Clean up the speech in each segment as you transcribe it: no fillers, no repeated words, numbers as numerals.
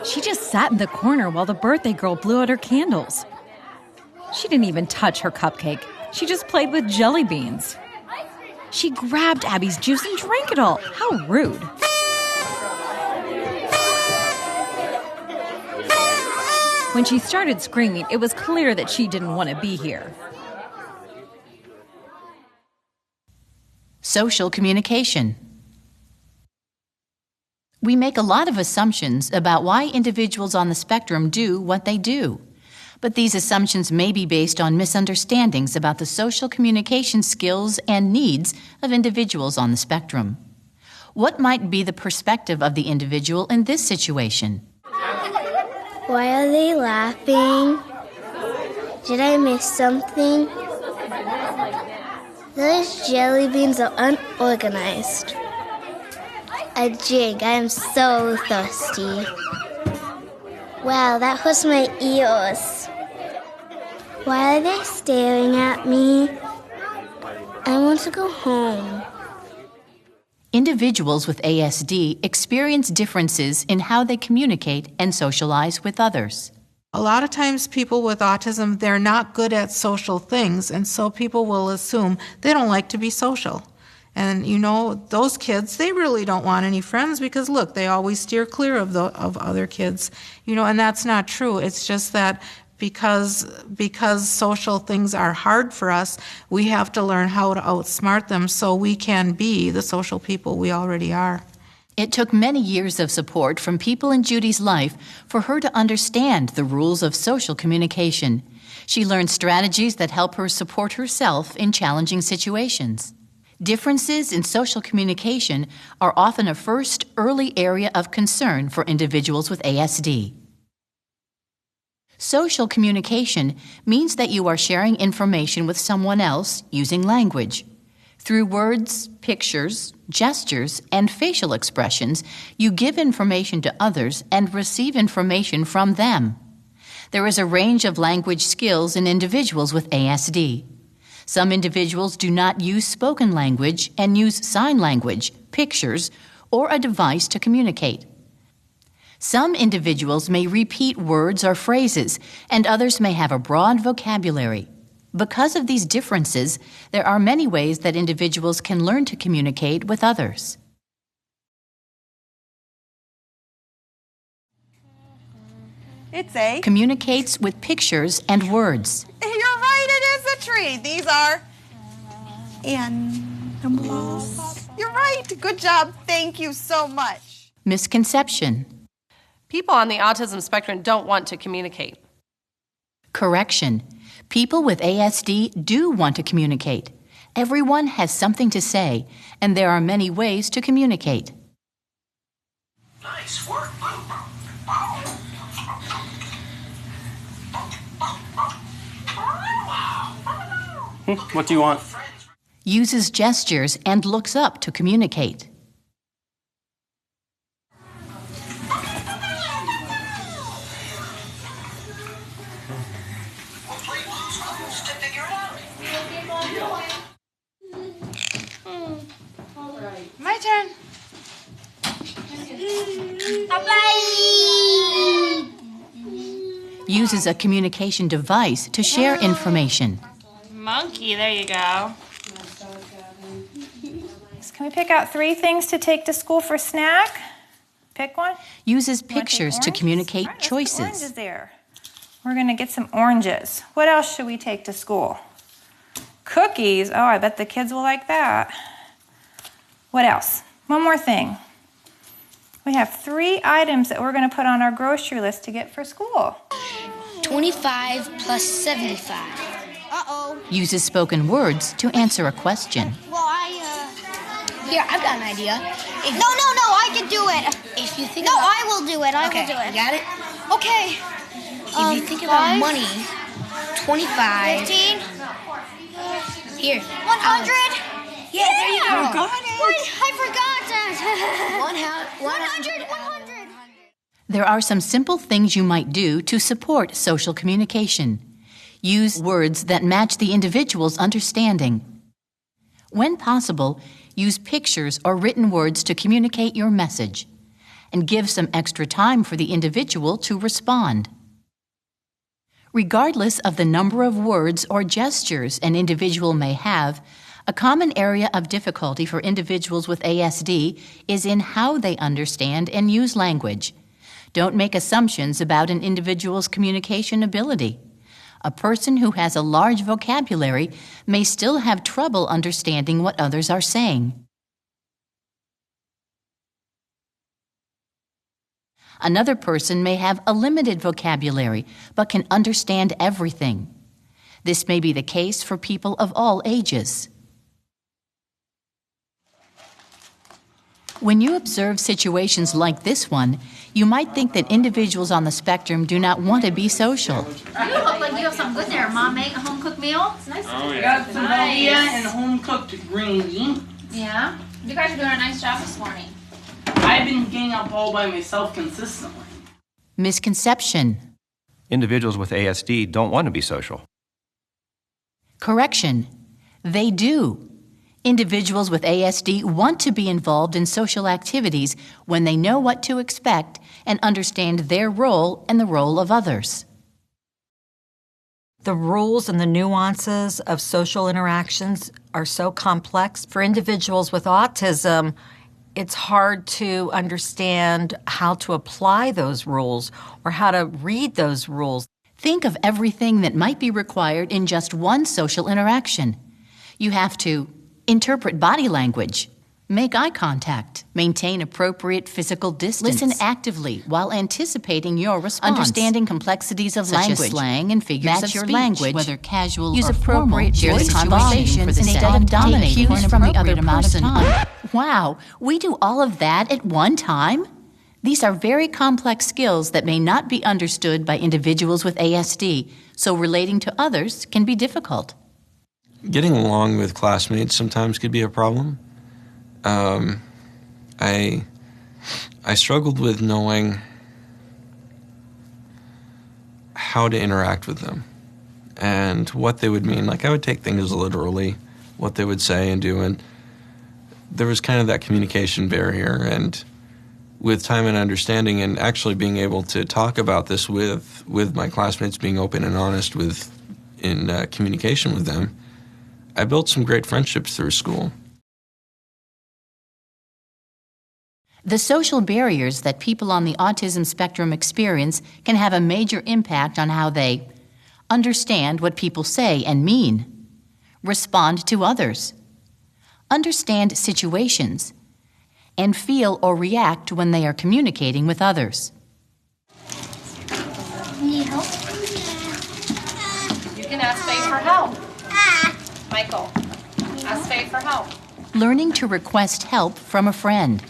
She just sat in the corner while the birthday girl blew out her candles. She didn't even touch her cupcake. She just played with jelly beans. She grabbed Abby's juice and drank it all. How rude. When she started screaming, it was clear that she didn't want to be here. Social communication. We make a lot of assumptions about why individuals on the spectrum do what they do. But these assumptions may be based on misunderstandings about the social communication skills and needs of individuals on the spectrum. What might be the perspective of the individual in this situation? Why are they laughing? Did I miss something? Those jelly beans are unorganized. A drink. I am so thirsty. Wow, that hurts my ears. Why are they staring at me? I want to go home. Individuals with ASD experience differences in how they communicate and socialize with others. A lot of times people with autism, they're not good at social things, and so people will assume they don't like to be social. And, you know, those kids, they really don't want any friends because, look, they always steer clear of other kids. You know, and that's not true. It's just that because social things are hard for us, we have to learn how to outsmart them so we can be the social people we already are. It took many years of support from people in Judy's life for her to understand the rules of social communication. She learned strategies that help her support herself in challenging situations. Differences in social communication are often a first early area of concern for individuals with ASD. Social communication means that you are sharing information with someone else using language. Through words, pictures, gestures, and facial expressions, you give information to others and receive information from them. There is a range of language skills in individuals with ASD. Some individuals do not use spoken language and use sign language, pictures, or a device to communicate. Some individuals may repeat words or phrases, and others may have a broad vocabulary. Because of these differences, there are many ways that individuals can learn to communicate with others. It's a... Communicates with pictures and words. You're right, it is a tree. These are animals. You're right. Good job. Thank you so much. Misconception. People on the autism spectrum don't want to communicate. Correction. People with ASD do want to communicate. Everyone has something to say, and there are many ways to communicate. Nice work. What do you want? Uses gestures and looks up to communicate. My turn. Uses a communication device to share information. Monkey, there you go. Can we pick out 3 things to take to school for snack? Pick one. Uses pictures to communicate right, choices. Oranges there. We're going to get some oranges. What else should we take to school? Cookies. Oh, I bet the kids will like that. What else? One more thing. We have 3 items that we're going to put on our grocery list to get for school. 25 plus 75. Uh-oh. Uses spoken words to answer a question. Well, Here, I've got an idea. No, I can do it. If you think I will do it. I will do it. You got it? Okay. If you think about money, 25. 15. Here. 100. Yeah, there you go. You got it. Wait, I forgot that. 100. There are some simple things you might do to support social communication. Use words that match the individual's understanding. When possible, use pictures or written words to communicate your message. and give some extra time for the individual to respond. Regardless of the number of words or gestures an individual may have, a common area of difficulty for individuals with ASD is in how they understand and use language. Don't make assumptions about an individual's communication ability. A person who has a large vocabulary may still have trouble understanding what others are saying. Another person may have a limited vocabulary, but can understand everything. This may be the case for people of all ages. When you observe situations like this one, you might think that individuals on the spectrum do not want to be social. You look like you have something good there. Mom made a home-cooked meal. It's nice. Oh, yeah. Got some tortilla and home-cooked green beans. Yeah? You guys are doing a nice job this morning. I've been getting up all by myself consistently. Misconception. Individuals with ASD don't want to be social. Correction. They do. Individuals with ASD want to be involved in social activities when they know what to expect and understand their role and the role of others. The rules and the nuances of social interactions are so complex. For individuals with autism, it's hard to understand how to apply those rules or how to read those rules. Think of everything that might be required in just one social interaction. You have to interpret body language, make eye contact, maintain appropriate physical distance, listen actively while anticipating your response, understanding complexities of language, such as slang and figures of speech, language, whether casual use or appropriate formal, voice conversations instead of dominating cues from the other person. Wow, we do all of that at one time? These are very complex skills that may not be understood by individuals with ASD, so relating to others can be difficult. Getting along with classmates sometimes could be a problem. I struggled with knowing how to interact with them and what they would mean. Like, I would take things literally, what they would say and do, and there was kind of that communication barrier. And with time and understanding and actually being able to talk about this with my classmates, being open and honest in communication with them, I built some great friendships through school. The social barriers that people on the autism spectrum experience can have a major impact on how they understand what people say and mean, respond to others, understand situations, and feel or react when they are communicating with others. Need help? You can ask Faye for help. Michael, ask Faye for help. Learning to request help from a friend.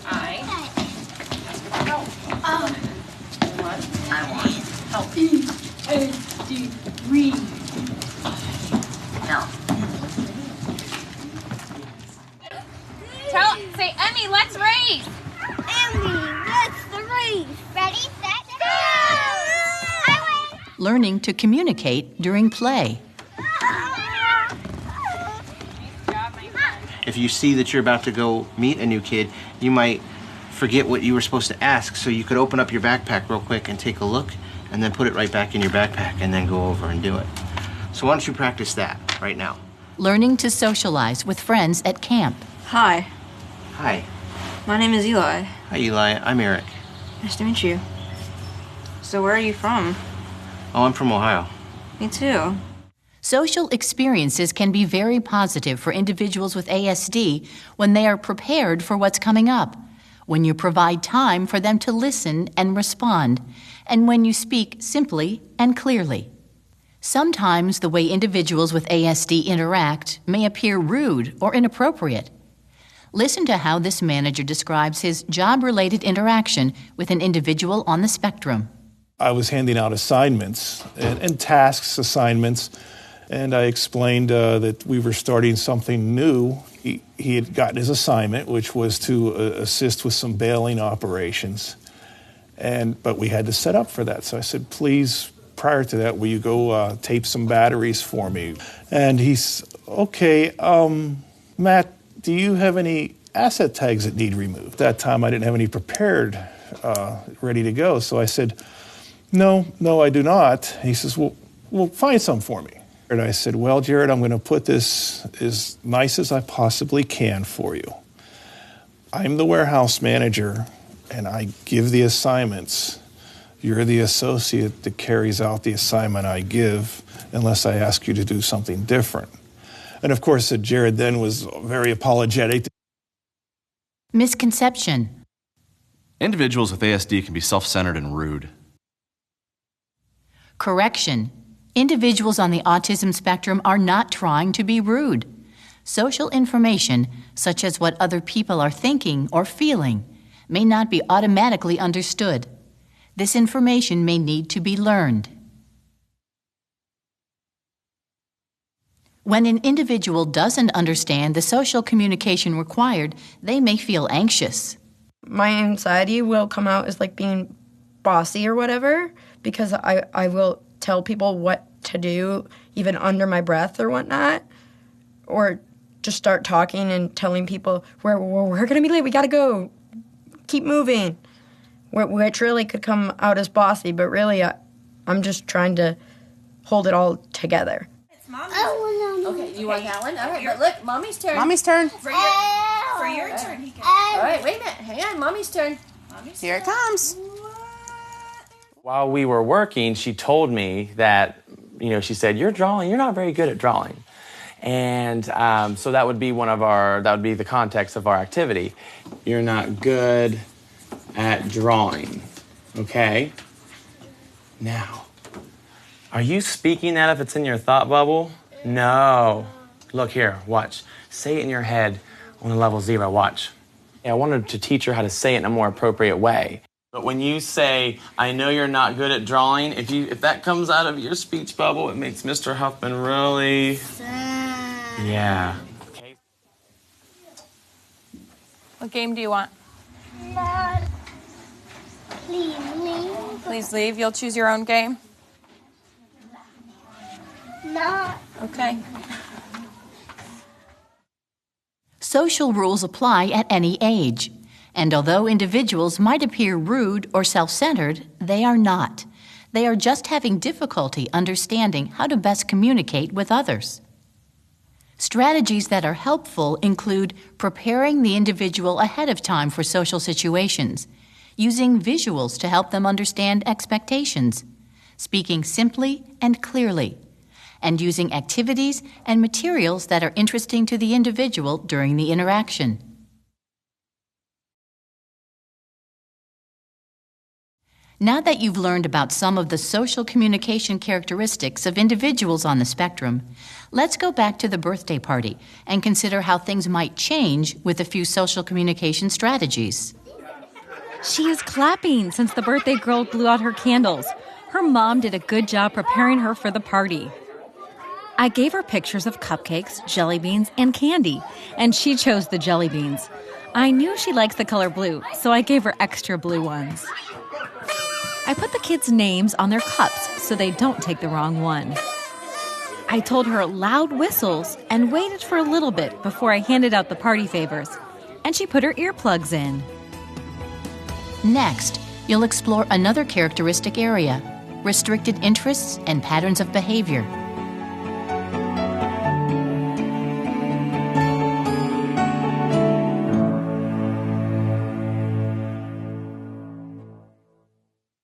I ask for help. What? I want help. Read. No. Say, Emmy, let's race. Emmy, let's race. Ready, set, go! I win! Learning to communicate during play. If you see that you're about to go meet a new kid, you might forget what you were supposed to ask, so you could open up your backpack real quick and take a look, and then put it right back in your backpack, and then go over and do it. So why don't you practice that right now? Learning to socialize with friends at camp. Hi, Hi. my name is Eli. Hi, Eli. I'm Eric. Nice to meet you. So where are you from? Oh, I'm from Ohio. Me too. Social experiences can be very positive for individuals with ASD when they are prepared for what's coming up, when you provide time for them to listen and respond, and when you speak simply and clearly. Sometimes the way individuals with ASD interact may appear rude or inappropriate. Listen to how this manager describes his job-related interaction with an individual on the spectrum. I was handing out assignments and tasks assignments, and I explained that we were starting something new. He had gotten his assignment, which was to assist with some bailing operations, but we had to set up for that. So I said, please, prior to that, will you go tape some batteries for me? And he's, okay, Matt, do you have any asset tags that need removed. At that time, I didn't have any prepared, ready to go. So I said, no, I do not. He says, well, find some for me. And I said, well, Jared, I'm going to put this as nice as I possibly can for you. I'm the warehouse manager, and I give the assignments. You're the associate that carries out the assignment I give, unless I ask you to do something different. And of course, Jared then was very apologetic. Misconception. Individuals with ASD can be self-centered and rude. Correction. Individuals on the autism spectrum are not trying to be rude. Social information, such as what other people are thinking or feeling, may not be automatically understood. This information may need to be learned. When an individual doesn't understand the social communication required, they may feel anxious. My anxiety will come out as like being bossy or whatever, because I will tell people what to do, even under my breath or whatnot, or just start talking and telling people, we're going to be late, we got to go, keep moving, which really could come out as bossy, but really I'm just trying to hold it all together. It's Mommy's. Okay, you want that one? All right, but look, Mommy's turn. Mommy's turn. For your turn. All right, wait a minute. Hang on, Mommy's turn. Here it comes. While we were working, she told me that, she said, you're not very good at drawing. And so that would be the context of our activity. You're not good at drawing, okay? Now, are you speaking that if it's in your thought bubble? No. Look here, watch. Say it in your head on a level 0, watch. I wanted to teach her how to say it in a more appropriate way. But when you say, I know you're not good at drawing, if that comes out of your speech bubble, it makes Mr. Huffman really sad. Yeah. Okay. What game do you want? Mom, please leave. Please leave. You'll choose your own game? No. Okay. Social rules apply at any age. And although individuals might appear rude or self-centered, they are not. They are just having difficulty understanding how to best communicate with others. Strategies that are helpful include preparing the individual ahead of time for social situations, using visuals to help them understand expectations, speaking simply and clearly, and using activities and materials that are interesting to the individual during the interaction. Now that you've learned about some of the social communication characteristics of individuals on the spectrum, let's go back to the birthday party and consider how things might change with a few social communication strategies. She is clapping since the birthday girl blew out her candles. Her mom did a good job preparing her for the party. I gave her pictures of cupcakes, jelly beans, and candy, and she chose the jelly beans. I knew she likes the color blue, so I gave her extra blue ones. I put the kids' names on their cups so they don't take the wrong one. I told her loud whistles and waited for a little bit before I handed out the party favors, and she put her earplugs in. Next, you'll explore another characteristic area, restricted interests and patterns of behavior.